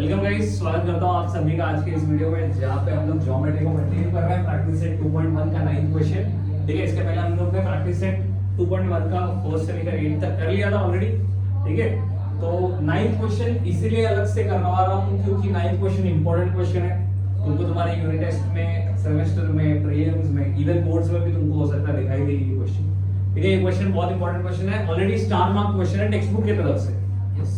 Welcome guys, स्वागत करता हूँ आप सभी का आज के इस वीडियो में, जहाँ पे हम लोग ज्योमेट्री को कंटिन्यू कर रहे हैं। प्रैक्टिस सेट 2.1 का 9th क्वेश्चन। ठीक है, इसके पहले हम लोग ने प्रैक्टिस सेट 2.1 का 1 से लेकर 8 तक कर लिया था ऑलरेडी। ठीक है, तो 9th क्वेश्चन इसीलिए अलग से करवा रहा हूँ क्योंकि 9th क्वेश्चन इंपॉर्टेंट क्वेश्चन है। तुमको तुम्हारे यूनिट टेस्ट में, सेमेस्टर में, प्रीलिम्स में, इवन बोर्ड्स में भी तुमको हो सकता है दिखाई देगी ये क्वेश्चन। ठीक है, ये क्वेश्चन बहुत इंपॉर्टेंट क्वेश्चन है, ऑलरेडी स्टार मार्क क्वेश्चन है टेक्स्ट बुक की तरफ से।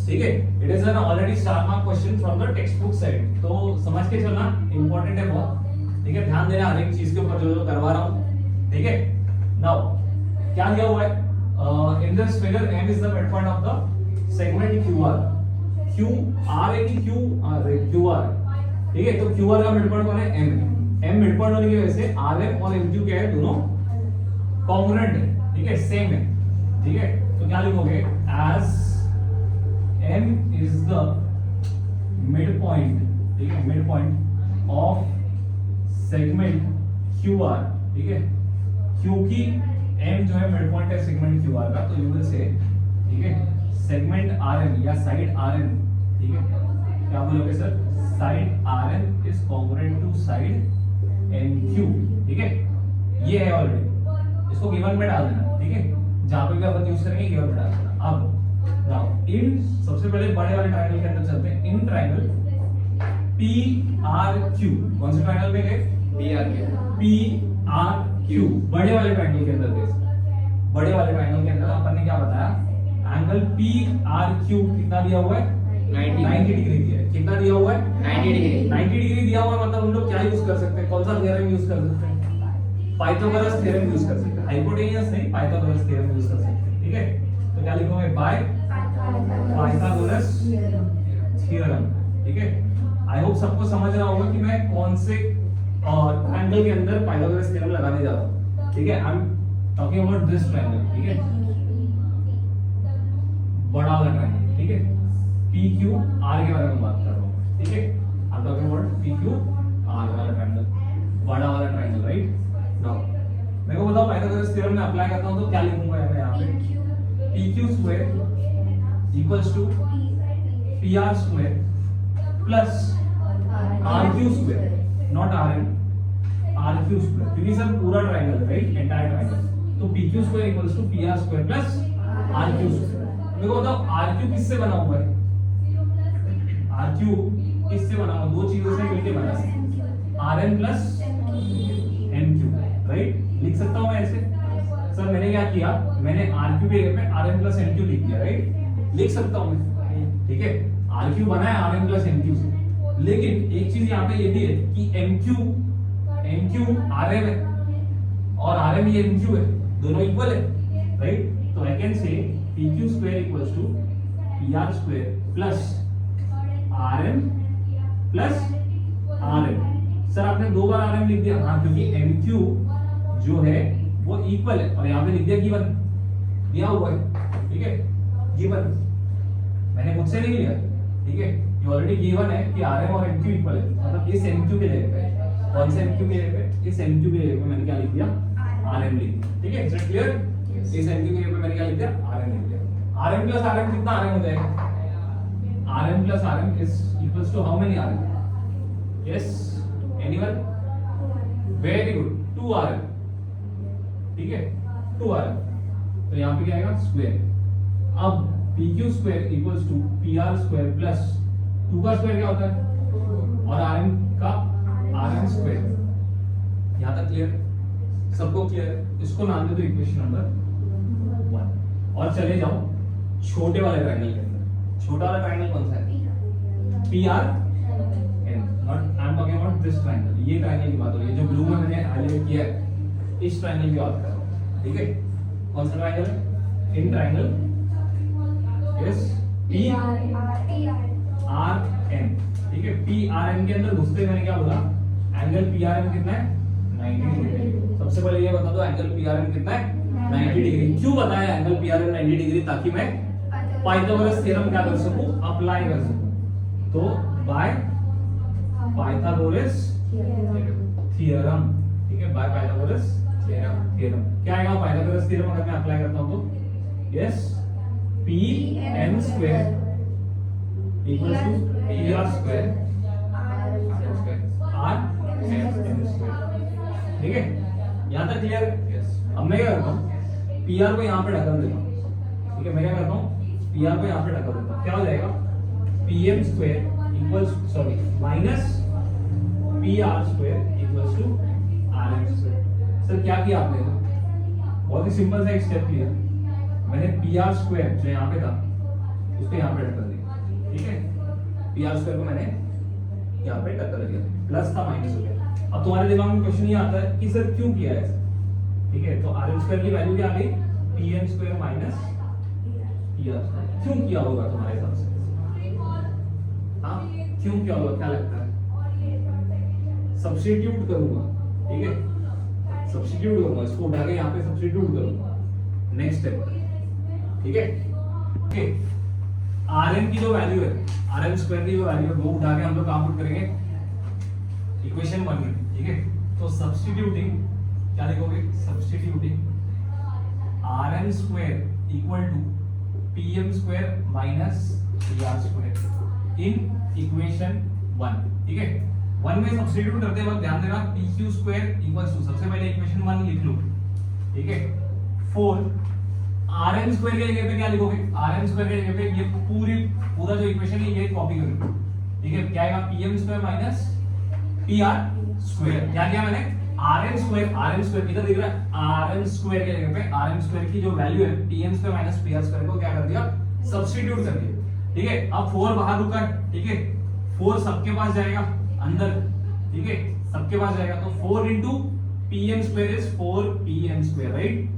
ठीक है, it is an already star mark question from the text book side, तो समझ के चलना, इंपॉर्टेंट है बहुत। ठीक है, ध्यान देना हर एक चीज के ऊपर जो करवा रहा हूं। ठीक है, नाउ क्या दिया हुआ है in this figure, m is the mid point of the segment qr। qr है कि qr। ठीक है, तो qr का मिड पॉइंट कौन है? m मिड पॉइंट होने की वजह से rm और mq क्या है, दोनों कॉन्ग्रुएंट है। ठीक है, सेम है। ठीक है, तो क्या लिखोगे? As m is the midpoint, ठीक है, midpoint of segment QR। ठीक है, क्योंकि m जो है midpoint है segment QR का, तो you will say, ठीक है, segment RM या side RM। ठीक है, क्या बोलोगे sir? side RM is congruent to side MQ। ठीक है, ये है ऑलरेडी, इसको गिवन में डाल देना। ठीक है, जहां पे भी अपन यूज करेंगे गिवन में डाल देना। अब नाउ इन सबसे पहले बड़े वाले ट्रायंगल के अंदर चलते हैं। इन ट्रायंगल PRQ, कौन से ट्रायंगल में गए? PRQ, बड़े वाले ट्रायंगल के अंदर गए। बड़े वाले ट्रायंगल के अंदर अपन ने क्या बताया? एंगल PRQ कितना दिया हुआ है? 90 डिग्री दिया है। कितना दिया हुआ है? 90 डिग्री दिया हुआ है। मतलब हम लोग क्या यूज कर सकते हैं? कौन सा थ्योरम यूज कर सकते हैं? पाइथागोरस थ्योरम यूज कर सकते हैं। हाइपोटेन्यूस नहीं, पाइथागोरस थ्योरम यूज कर सकते हैं। ठीक है, तो क्या लिखोगे? By Pythagoras theorem. ठीक है, आई होप सबको समझ रहा होगा कि मैं कौन से ट्रायंगल के अंदर पाइथागोरस थ्योरम लगाने जा रहा हूं। ठीक है, I am talking about this triangle. ठीक है, बड़ा वाला ट्रायंगल। ठीक है, PQR के बारे में बात कर रहा हूं। ठीक है, I am talking about PQR वाला ट्रायंगल, बड़ा वाला ट्रायंगल, राइट? नाउ मेरे को बताओ पाइथागोरस थ्योरम में अप्लाई करता हूं तो क्या लिखूंगा मैं यहां पे? PQ square equals to PR square plus RQ square, not RM, RQ square, क्योंकि सर पूरा ट्रायंगल है, राइट? एंटायर ट्रायंगल, तो PQ square equals to PR square plus RQ square। मेरे को बताओ RQ किससे बना हुआ है? RQ किससे बना हुआ? दो चीजों से मिलके बना है, RM plus MQ, राइट? लिख सकता हूं मैं ऐसे। सर मैंने क्या किया? मैंने RQ के जगह पे RM plus MQ लिख दिया, राइट? लिख सकता हूं मैं। ठीक है, RQ बना है RM plus MQ से, लेकिन एक चीज यहाँ पे ये भी है कि MQ RM है और RM ये MQ है, दोनों इक्वल है, राइट? तो I can say PQ square equals to PR square plus RM plus RM। Sir आपने दो बार RM लिख दिया। हाँ, क्योंकि MQ जो है वो इक्वल है और यहाँ पे लिख दिया गिवन, दिया हुआ है। ठीक है, गिवन, मैंने खुद से नहीं लिया। ठीक है, ये ऑलरेडी गिवन है कि RM और MQ इक्वल है। मतलब इस MQ के जगह पे, कौन से MQ के जगह पे? इस MQ के जगह पे मैंने क्या लिख दिया? RM लिख दिया। ठीक है, इज इट क्लियर? इस MQ के जगह पे मैंने क्या लिख दिया? RM लिख दिया। RM plus RM कितना RM हो जाएगा? RM plus RM is equals to how many RM? Yes, anyone? Very good, 2 RM। ठीक है, 2 RM, तो यहाँ पे क्या आएगा? स्क्वायर। अब PQ square equals to PR square plus 2 का स्क्वायर क्या होता है? और RM का RM स्क्वायर। यहाँ तक क्लियर? सबको क्लियर है? इसको नाम दे दो इक्वेशन नंबर 1 और चले जाओ छोटे वाले ट्रायंगल के अंदर। छोटा वाला ट्रायंगल कौन सा है? PRN, not I am talking about this triangle. ये ट्रायंगल की बात हो रही है, जो ब्लू में मैंने हाईलाइट किया है, इस ट्रायंगल की बात कर रहा हूं। ठीक है, कौन सा ट्रायंगल है? In triangle yes PRN। ठीक है, PRN के अंदर घुसते मैंने क्या बोला? एंगल PRN कितना है? 90 डिग्री। सबसे पहले ये बता दो एंगल PRN कितना है? 90 डिग्री। क्यों बताया एंगल PRN 90 डिग्री? ताकि मैं पाइथागोरस थ्योरम क्या कर सकूं? अप्लाई कर सकूं। तो बाय पाइथागोरस थ्योरम। ठीक है, बाय पाइथागोरस थ्योरम क्या आएगा? पाइथागोरस थ्योरम अगर मैं अप्लाई करता हूं तो yes, P m square equals to P R square R N square. ठीक है, यहाँ तक क्लियर? अब मैं क्या करता हूँ, पी आर को यहाँ पे ढकल देता हूँ। ठीक है, मैं क्या करता हूँ, पी आर को यहाँ पे ढकल देता हूँ। क्या हो जाएगा, P M square equals sorry minus P R square equals to R N square. Sir क्या किया आपने, बहुत ही सिंपल सा एक स्टेप लिया, मैंने पी आर स्क्वायर जो यहाँ पे था उसको यहाँ पे ढकल दिया। ठीक है, पी आर स्क्वायर को मैंने यहाँ पे ढकल दिया, प्लस था माइनस हो गया। अब तुम्हारे दिमाग में क्वेश्चन ये आता है कि सर क्यों किया है ऐसा। ठीक है, तो आर एन स्क्वायर की वैल्यू क्या आ गई, P N square minus P R square. क्यों किया होगा तुम्हारे हिसाब से? हाँ, क्यों किया होगा, क्या लगता है? सब्स्टिट्यूट करूंगा। ठीक है, सब्स्टिट्यूट करूंगा, इसको उठा के यहाँ पे सब्स्टिट्यूट करूंगा, नेक्स्ट स्टेप। ठीक है, ओके, आर एन की जो वैल्यू है, आर एन स्क्वायर की जो वैल्यू है वो उठा के हम लोग कहाँ पुट करेंगे, इक्वेशन 1 में। ठीक है, तो सब्स्टिट्यूटिंग क्या लिखोगे, substituting R N square equal to P M square minus P R square in equation 1। ठीक है, 1 में सब्स्टिट्यूट करते वक्त ध्यान देना, P Q square equals to, सबसे पहले इक्वेशन 1 लिख लो। ठीक है, 4 आर एन स्क्वायर के जगह पे क्या लिखोगे, आर एन स्क्वायर के जगह पे ये पूरा जो इक्वेशन है ये कॉपी करो। ठीक है, क्या आएगा, P M square minus P R square. क्या किया मैंने, आर एन स्क्वायर इधर दिख रहा है, आर एन स्क्वायर के जगह पे आर एन स्क्वायर की जो वैल्यू है P M square minus P R square को क्या कर दिया, सब्स्टिट्यूट कर दिया। ठीक है, अब 4 बाहर रुका है। ठीक है, 4 सबके पास जाएगा अंदर। ठीक है, सबके पास जाएगा, तो 4 into P M square is 4 P M square, right,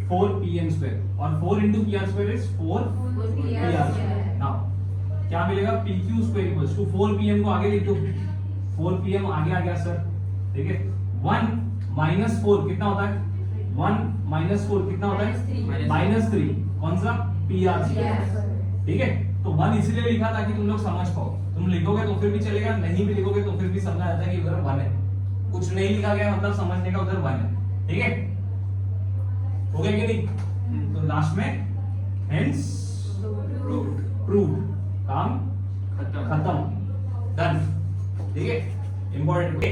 4 P M square, और 4 into P R square is 4 P R square. Now क्या मिलेगा, P Q square equals to 4 P M को आगे लिख दो, 4 पी एम आगे आ गया सर। ठीक है, 1 माइनस 4 कितना होता है, 1 माइनस 4 कितना होता है, -3, कौन सा, पी आर स्क्वायर। ठीक है, तो 1 इसलिए लिखा ताकि तुम लोग समझ पाओ, तुम लिखोगे तो फिर भी चलेगा, नहीं भी लिखोगे तो फिर भी समझ आता है कि उधर 1 है, कुछ नहीं लिखा गया मतलब समझने का उधर 1 है। ठीक है, हो गया कि नहीं? तो लास्ट में हेंस प्रूव्ड, काम खत्म, डन। ठीक है, important. Okay,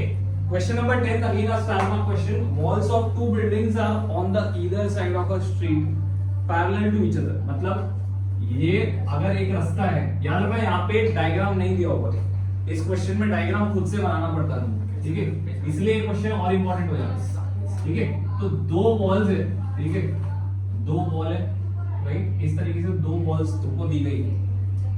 question number 10 again a star mark question. Walls of two buildings are on the either side of a street parallel to each other. मतलब ये अगर एक रास्ता है, याद रखना यहाँ पे डायग्राम नहीं दिया होगा, इस क्वेश्चन में डायग्राम खुद से बनाना पड़ता है। ठीक है, इसलिए ये क्वेश्चन और इंपॉर्टेंट हो जाता है। ठीक है, तो 2 वॉल्स है। ठीक है, 2 वॉल है, राइट, इस तरीके से 2 वॉल्स तुमको दी गई है।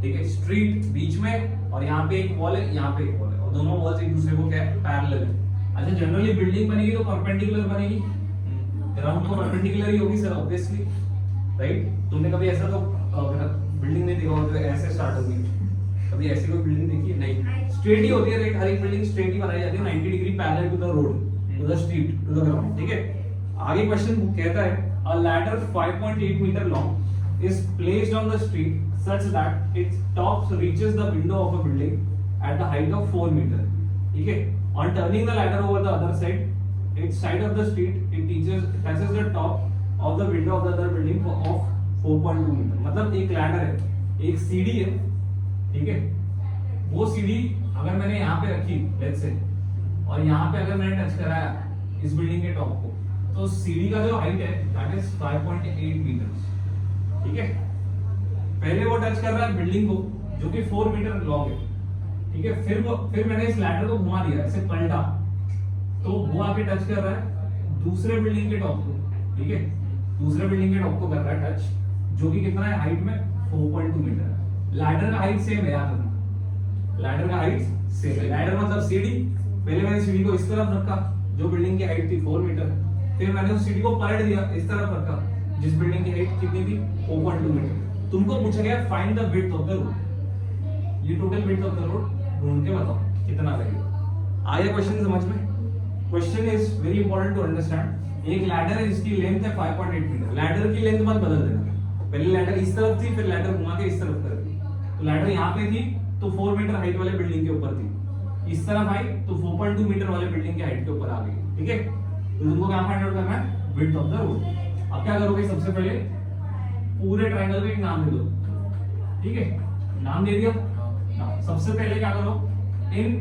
ठीक है, स्ट्रीट बीच में और यहाँ पे एक वॉल है, यहाँ पे एक वॉल है, और दोनों वॉल्स एक दूसरे को क्या है, पैरेलल है। अच्छा, जनरली बिल्डिंग बनेगी तो परपेंडिकुलर बनेगी, ग्राउंड को परपेंडिकुलर ही होगी सर, ऑब्वियसली, राइट। तुमने कभी ऐसा तो बिल्डिंग नहीं देखा होगा ऐसे स्टार्ट होगी, कभी ऐसी कोई बिल्डिंग देखी है? नहीं, स्ट्रेट ही होती है, राइट, हर एक बिल्डिंग स्ट्रेट ही बनाई जाती है, 90 degree parallel to the road, to the street, to the ground. ठीक है, आगे क्वेश्चन कहता है, a ladder 5.8 meter long is placed on the street such that its top reaches the window of a building at the height of 4 meter. ठीक है, on turning the ladder over the other side, its side of the street, it touches the top of the window of the other building of 4.2 meter. मतलब एक ladder है, एक सीढ़ी है। ठीक है, वो सीढ़ी अगर मैंने यहाँ पे रखी लेट्स से, और यहाँ पे अगर मैंने टच कराया इस बिल्डिंग के टॉप को, तो सीढ़ी का जो हाइट है दैट इज 5.8 मीटर्स। ठीक है, पहले वो टच कर रहा है बिल्डिंग को जो कि 4 मीटर लॉन्ग है। ठीक है, फिर मैंने इस लैडर को घुमा दिया, ऐसे पलटा, तो वो आके टच कर रहा है दूसरे बिल्डिंग के टॉप को। ठीक है, दूसरे बिल्डिंग के टॉप को कर रहा है टच, जो कि कितना है हाइट में, 4.2 मीटर है। लैडर का हाइट सेम है, याद रखना, लैडर का हाइट सेम है। लैडर मतलब सीढ़ी, पहले मैंने सीढ़ी को इस तरफ रखा जो बिल्डिंग की हाइट थी 4 मीटर, फिर मैंने उस सीढ़ी को पलट दिया, इस तरफ रखा जिस बिल्डिंग की हाइट कितनी थी, 4.2 मीटर। तुमको पूछा गया find the width of the road, ये total width of the road ढूंढ के बताओ कितना लगेगा। आया क्वेश्चन समझ में? Question is very important to understand. एक लैडर है जिसकी लेंथ है 5.8 मीटर, लैडर की लेंथ मत बदल देना, पहले लैडर इस तरफ थी, फिर लैडर घुमा के इस तरफ कर दी। तो लैडर यहाँ पे थी तो 4 मीटर हाइट वाले बिल्डिंग के ऊपर थी, इस तरफ आई तो 4.2 मीटर वाले बिल्डिंग की हाइट के ऊपर आ गई। ठीक है, तो तुमको क्या फाइंड आउट करना है, विड्थ ऑफ द रोड। अब क्या करोगे, सबसे पहले पूरे ट्रायंगल को एक नाम दे दो। ठीक है, नाम दे दिया, नाउ सबसे पहले क्या करो, इन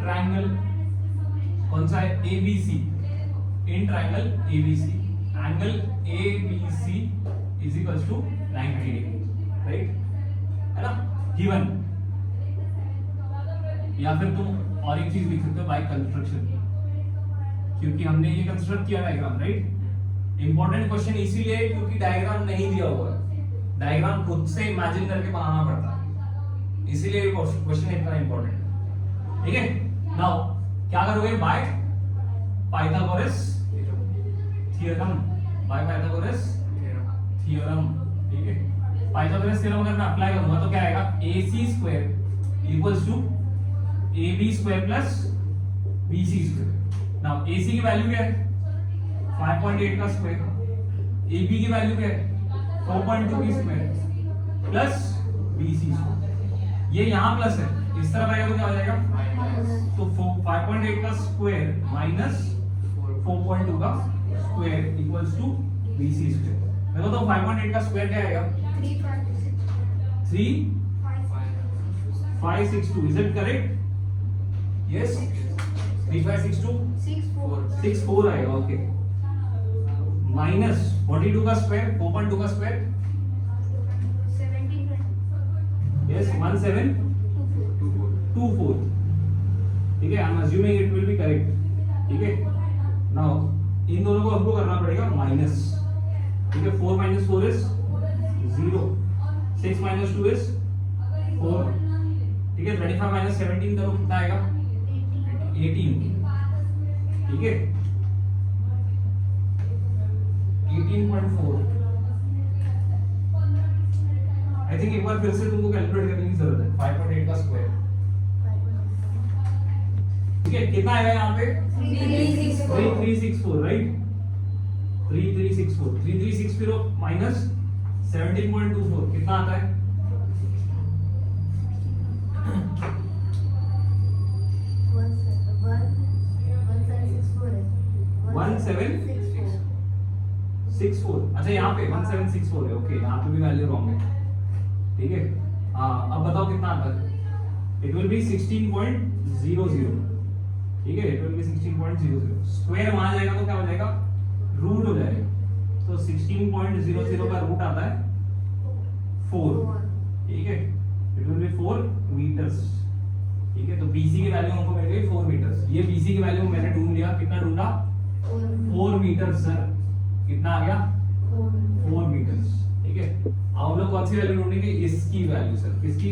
ट्रायंगल कौन सा है, ABC, in triangle ABC angle ABC is equals to 90 degree, right, है ना, गिवन। या फिर तुम और एक चीज लिख सकते हो बाय कंस्ट्रक्शन, क्योंकि हमने ये कंस्ट्रक्ट किया डायग्राम, राइट। इंपॉर्टेंट क्वेश्चन इसीलिए क्योंकि डायग्राम नहीं दिया हुआ है, डायग्राम खुद से इमेजिन करके बनाना पड़ता है, इसीलिए ये क्वेश्चन इतना इंपॉर्टेंट, ठीक है। नाउ क्या करोगे, by Pythagoras theorem, by Pythagoras theorem, ठीक है। पाइथागोरस थ्योरम अगर मैं अप्लाई करूंगा तो क्या आएगा, AC square equals to AB square plus BC square. Now AC की वैल्यू क्या है, 5.8 का स्क्वायर, AB की वैल्यू क्या है, 4.2 की स्क्वायर प्लस BC स्क्वायर। ये यहां प्लस है, इस तरफ आएगा तो क्या हो जाएगा, तो 5.8 का स्क्वायर माइनस 4.2 का square equals to BC square. देखो तो 5.8 का स्क्वायर क्या आएगा, 3562, इज इट करेक्ट, यस, 3562 64 आएगा, ओके, माइनस 42 का स्क्वायर, 4.2 का स्क्वायर, यस, 1724, ठीक है, I am assuming it will be correct, ठीक है। नाउ इन दोनों को हमको करना पड़ेगा माइनस, ठीक है, 4 minus 4 is 0, 6 minus 2 is 4, ठीक है, 25 minus 17 करो कितना आएगा, 18, ठीक है, 18.4। आई थिंक एक बार फिर से तुमको कैलकुलेट करने की जरूरत है, 5.8 का स्क्वायर, ठीक है, कितना आएगा यहाँ पे, 3364, राइट, 3364 माइनस 17.24 कितना आता है, 1764। अच्छा यहाँ पे 1764 है, ओके, यहाँ पे भी वैल्यू रॉन्ग है, ठीक है। हाँ अब बताओ कितना आता है, इट विल बी 16.00, ठीक है, इट विल बी 16.00, स्क्वायर वहां जाएगा तो क्या हो जाएगा, रूट हो जाएगा, तो 16.00 का रूट आता है 4, ठीक है, इट विल बी 4 मीटर्स, ठीक है। तो BC की वैल्यू हमको मिल गई 4 मीटर्स, ये BC की वैल्यू मैंने ढूंढ लिया, कितना ढूंढा, 4 मीटर्स, सर कितना आ गया, 4 मीटर्स, ठीक है। अब हम लोग कौन सी वैल्यू ढूंढेंगे, इसकी वैल्यू, सर किसकी,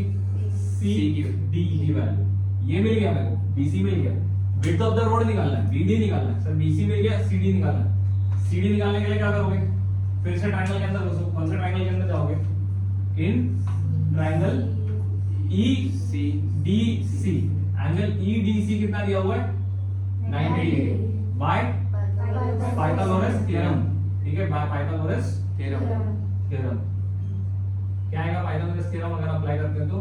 C की, D की वैल्यू, ये मिल गया मेरे को, BC मिल गया, विड्थ ऑफ द रोड निकालना है, BD निकालना है, सर BC मिल गया, CD निकालना है। CD निकालने के लिए क्या करोगे, फिर से ट्रायंगल के अंदर घुसो, कौन से ट्रायंगल के अंदर जाओगे, in triangle EDC, angle EDC कितना दिया हुआ है, 90 डिग्री, बाय पाइथागोरस थ्योरम, ठीक है, बाय पाइथागोरस थ्योरम। क्या आएगा पाइथागोरस थ्योरम अगर अप्लाई करते हैं तो,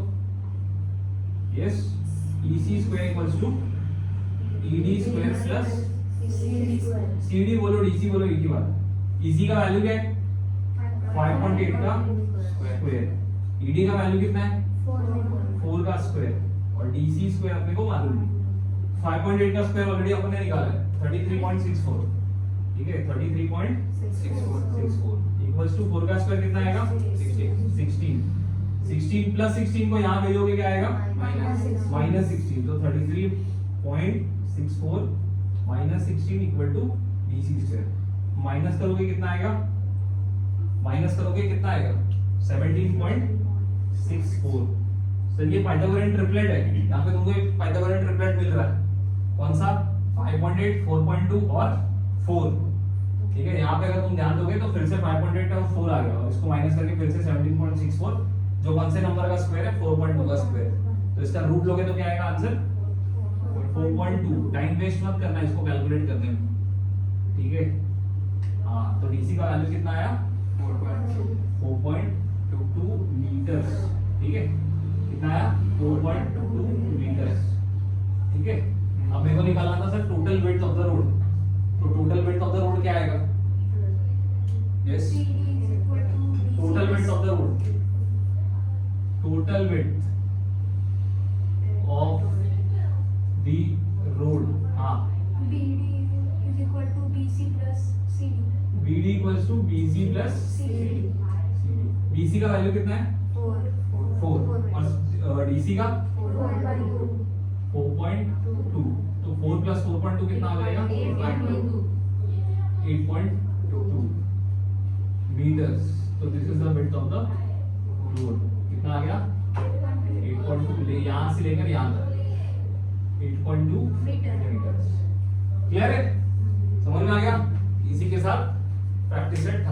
yes, EC square equals to ED square plus CD बोलो, DC बोलो, एक ही बात, EC का वैल्यू क्या है, 5.8 का स्क्वायर, ED का वैल्यू कितना है, 4 का स्क्वायर, और DC स्क्वायर अपने को मालूम है, 5.8 का स्क्वायर ऑलरेडी अपन ने निकाला है, 33.64, ठीक है, 33.64 इक्वल्स टू 4 का स्क्वायर कितना आएगा, 16 प्लस 16 को यहाँ भेजोगे क्या आएगा, माइनस 16, तो 33.64 minus 16 equal to DC square, minus करोगे कितना आएगा, माइनस करोगे कितना आएगा, 17.64। सर ये पाइथागोरियन ट्रिपलेट है, यहाँ पे तुमको एक पाइथागोरियन ट्रिपलेट मिल रहा है, कौन सा, 5.8, 4.2 और 4, ठीक है। यहाँ पे अगर तुम ध्यान दोगे तो फिर से 5.8 और 4 आ गया, और इसको माइनस करके फिर से 17.64, जो कौन से नंबर का स्क्वायर है, 4.2 का स्क्वायर, तो इसका रूट लोगे तो क्या आएगा आंसर, 4.2। टाइम वेस्ट मत करना इसको कैलकुलेट करने में, ठीक है। हाँ तो DC का वैल्यू कितना आया, 4.22 मीटर्स, ठीक है, कितना आया, 4.22 मीटर्स, ठीक है। अब मेरे को निकालना था sir total width of the road, तो total width of the road क्या आएगा, yes, total width of the road, total width the road, हाँ BD is equal to BC plus CD. BD equals to BC plus CD. BC का value कितना है 4 और DC का 4.2, तो 4 plus 4.2 कितना आ जाएगा 8.2 meters. तो this is the width of the road. कितना आ गया 8.2, यहाँ से लेकर यहाँ तक 8.2 मीटर्स. क्लियर है, समझ में आ गया. इसी के साथ प्रैक्टिस सेट